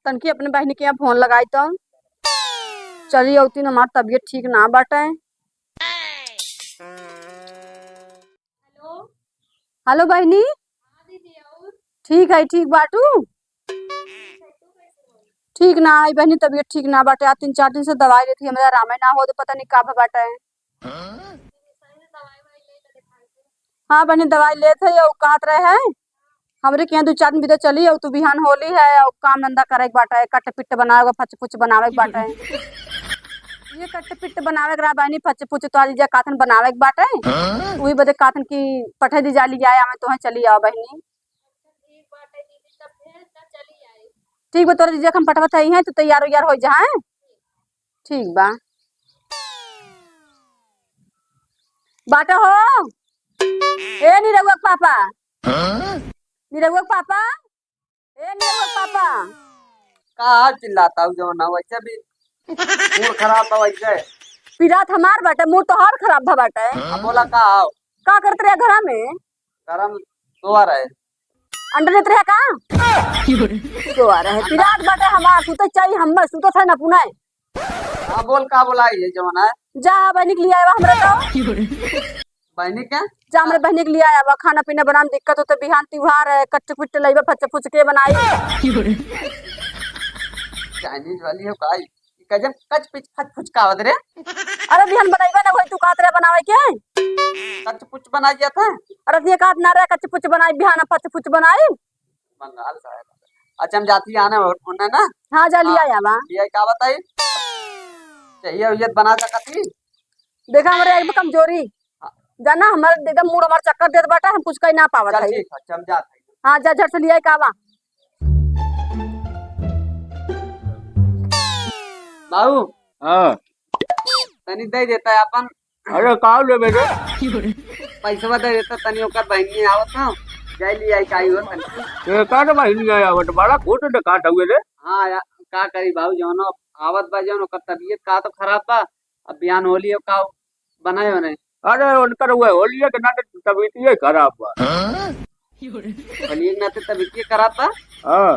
तनकी अपने बहन के यहाँ फोन लगाई तो चली औती न, हमार तबीयत ठीक ना बाटे। हेलो बहनी। ठीक है, ठीक बाटू। ठीक ना है बहनी, तबीयत ठीक ना बाटे। आज 3-4 दिन से दवाई लेती है, मेरा आराम ना हो तो पता नहीं का बाटे। हाँ बहनी दवाई लेते है, कहत रहे हैं हमरे के यहाँ 2-4 दिन भीतर चली हो तू। बिहान होली है और काम धंधा करे के बाटे, कट पिट बनावे फच फुच बनावे के बाटे। ये कट पिट बनावे के रहा बहनी, फच फुच तो आज काथन बनावे के बाटे। वही बदे काथन की पठे दी जाली जाए हमें तो चली आओ बहनी। ठीक बा, तोरा जीजा हम पटवत है तो तैयार उयार हो जाए। ठीक बा बाटा हो। ए निरहुआ पापा, निरहुआ पापा, ए निरहुआ पापा। कहा चिल्लाता हूँ जो ना वैसे भी मूड खराब था वैसे। पीरात हमार बाटे, मूड तो हर खराब भा बाटे। अब बोला का करते रहे घर में? गरम सोआ रहे अंडर लेते रहे का सोआ रहे। पीरात बाटे हमार, तू तो चाहिए हम तू तो था ना पुणे। हाँ बोल का बोला ये जो ना जा बहनी के लिए आया हमरा तो। बहनी क्या जा हमरे बहनी के लिए आया बा, खाना पीना बनाने में दिक्कत होता। बिहान त्योहार है, कच्चे पिट्टे लइबा फच फुच के बनाई। चाइनीज वाली हो का कजम कच पिच फच फुच का रे। अरे बिहान बनाईबा ना होई, तू कहत रहे बनावे के कच पुच बना दिया था। अरे ये कहत ना रहे कच्चे पुच बनाई, बिहान फच फुच बनाई। बंगाल साहब अच्छा हम जाती आने उन्हें ना। हाँ जा लिया आया बा। ये क्या बताई चाहिए उयत बना सकती। देखा हमारे एक कमजोरी जाना, हमारे एकदम मूड हमारा चक्कर देत बाटा, हम कुछ कह ना पावत है। ठीक है हम जाते हैं। हाँ जा झट से लिया कावा। बाबू हाँ तनी दे देता है अपन। अरे कहाँ ले बेटे पैसा दे देता तनी ओकर बहनी आवत ना जाई लिया काई हो तनी। ये का तो भाई नहीं आया बट बड़ा कोट de काट हुए ले। हाँ या का करी बाबू जौनो आवत बा जौन ओकर तबीयत का तो खराब बा। अब बिहान होली हो का बनाए हो नहीं। अरे उनकर हुए होली है कि ना तबीयत ये खराब बा। होली ना तो तबीयत खराब बा। हाँ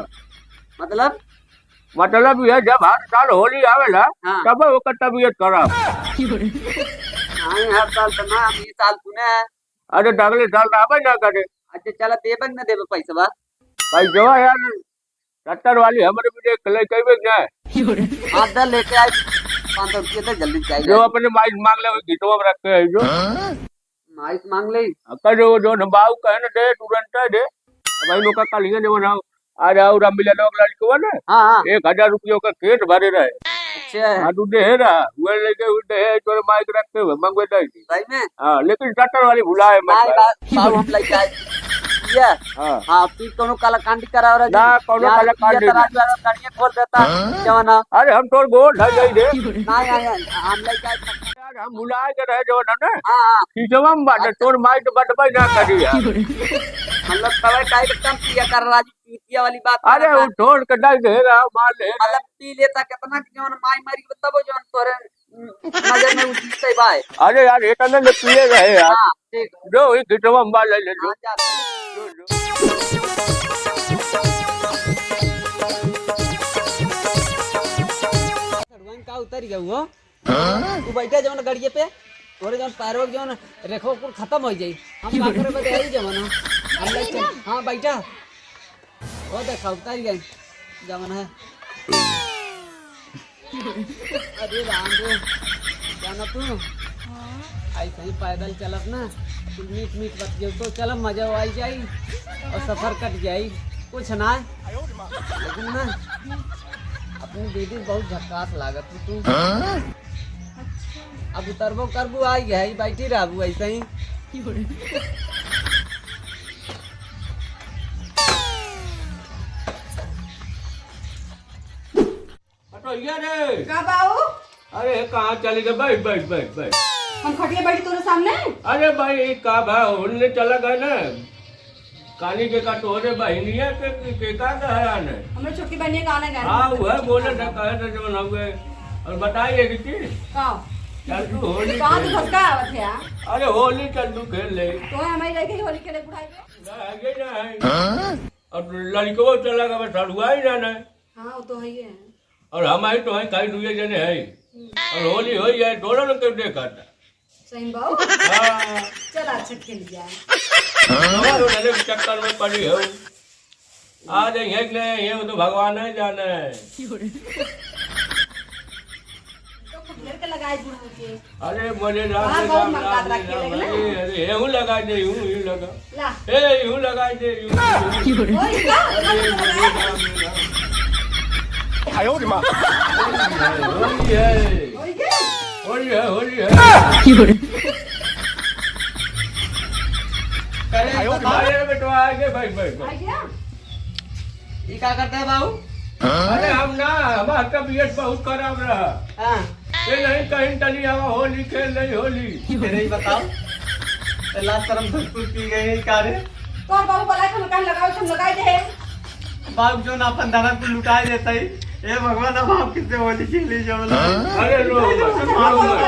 मतलब ये जब हर साल होली आवेला हाँ। तब ओकर तबीयत खराब। हाँ हर साल तो ना ये साल तूने है। अरे अगले साल आवे ना करे। अच्छा चला देबन ना देबे पैसा बा भाई जो यार 70 वाली हमारे भी देख ले कई भी ना हाँ दर लेके आए 500 रुपये तो जल्दी चाहिए। जो अपने माइक मांग ले गीतों में रखे है जो माइस मांग ले कर जो बाऊ कहे ना दे तुरंत दे। भाई लोग का कल जो बनाओ आ जाओ राम मिला लोग लड़के ना। हाँ 1000 रुपयों का खेत भरे रहे। अच्छा हाँ तू दे रहा वो लेके दे तोरे माइक रखते हुए मंगवे दे भाई में। हाँ लेकिन 70 वाली भुलाए मत बाबू हम लेके आए ये हाँ फिर कोनो कलाकांडी करा और ना कोनो कलाकांडी गाड़ियां खोल देता जवाना। अरे हम तोर गोल ढल गई दे ना हम लेके आए यार हम भुलाए के रहे जो ना हां खींचवा में बात तोर माइक बटबाई ना करी यार। मतलब तवे काई कम पिया कर राजू पीतिया वाली बात। अरे वो छोड़ के डाल दे रहा मार ले मतलब पी लेता कितना जौन माई मारी तब जौन तोरे नजर में उठते भाई। अरे यार ये तने ले पिए रहे यार। हां ठीक जो ये खींचवा में ले ले जो का उतर गया वो तू बैठा जवन गड़िए पे तोरे जवन पैरों जवन रेखो कुल खत्म हो जाई। हम का करे बदे आई जवन हम ले चल। हां बैठा वो देखा उतर गए जवन है। अरे राम रे जाना तू ऐसे ही पैदल चलत ना कुल मीठ मीठ बतियो तो चल मजा आई जाई और सफर कट जाई कुछ ना। लेकिन ना अपनी दीदी बहुत झक्कास लागत तू। अब उतरबो करबू आई गया बैठी रहबू ऐसे ही। का बाऊ? अरे कहाँ चले गए बैठ बैठ बैठ बैठ हम खटिया बैठी तोरे सामने। अरे भाई का भाई होने चला गए ना काली के का तोरे बहनिया के का है आने हमरे छोटी बहनिया का आने गए। हाँ वह बोले ना कहे ना जो ना हुए और बताइए कि चीज का चल तू होली कहाँ तू घसका आवत है? अरे होली चल तू खेल ले तो हमारी रह गई होली के लिए बुढ़ाई में। आगे ना है और लड़को चला गया बस हुआ ही ना हाँ वो तो है ही है। और हमारी तो है खाई दुए जने है और होली हो जाए दोनों ने क्यों देखा था सही बाबू हाँ चल अच्छा खेल जाए। हमारे वाले के चक्कर में पड़ी हो आ जाइए कि नहीं ये तो भगवान ही जाने है घर के लगाए बुढ़ऊ के अरे मुझे बाहर बहुत मक्का रखे लगे ना। अरे यूं लगा दे यूं लगा ला ए यूं लगा दे यूं ओए का होली है होली है अरे बेटवा आगे भाई भाई आ गया। ये क्या करते हैं बाबू? अरे हम ना हमारा तबीयत बहुत खराब रहा हाँ ये नहीं कहीं टली हवा होली खेल रही होली मेरे ही बताओ लास्ट तरम भरपूर की गई कार्य तो बाबू बोला हम कहीं लगाओ तुम लगाई दे। बाप जो ना अपन दाना को लुटाए देता ही ये भगवान अब आप किससे होली खेली जो अरे रो मत, रो मत।